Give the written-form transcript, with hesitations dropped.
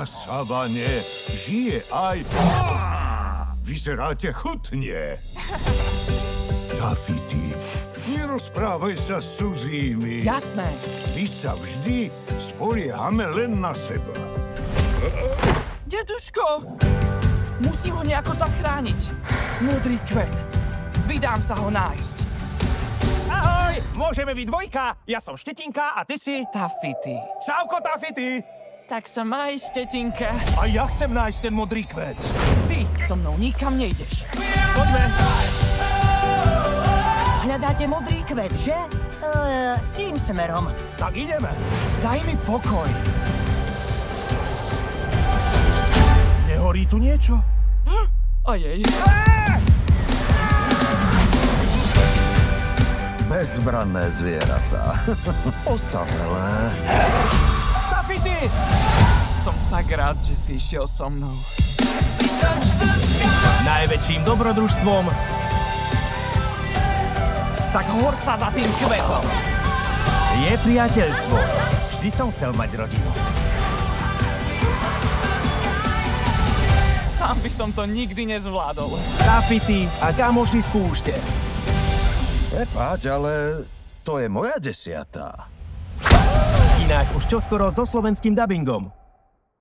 Na savane žije aj... Vyzeráte chutne. Tafity, nerozprávaj sa s cudzími. Jasné. My sa vždy spoliehame len na seba. Deduško! Musím ho nejako zachrániť. Modrý kvet. Vydám sa ho nájsť. Ahoj! Môžeme byť dvojka. Ja som Štetinka a ty si... Tafity. Čauko, Tafity! Tak sa maj, Štetinka. A ja chcem nájsť ten modrý kvet. Ty so mnou nikam nejdeš. Poďme. Hľadáte modrý kvet, že? Tým smerom. Tak ideme. Daj mi pokoj. Nehorí tu niečo? Ojej. Bezbranné zvieratá. Osamelé. Tafity! Som tak rád, že si išiel so mnou. Najväčším dobrodružstvom. Tak hor sa za tým kvetom. Je priateľstvo. Vždy som chcel mať rodinu. Sám by som to nikdy nezvládol. Tafity a kamoši z púšte. Prepáč, ale to je moja 10. Inak už čoskoro so slovenským dabingom.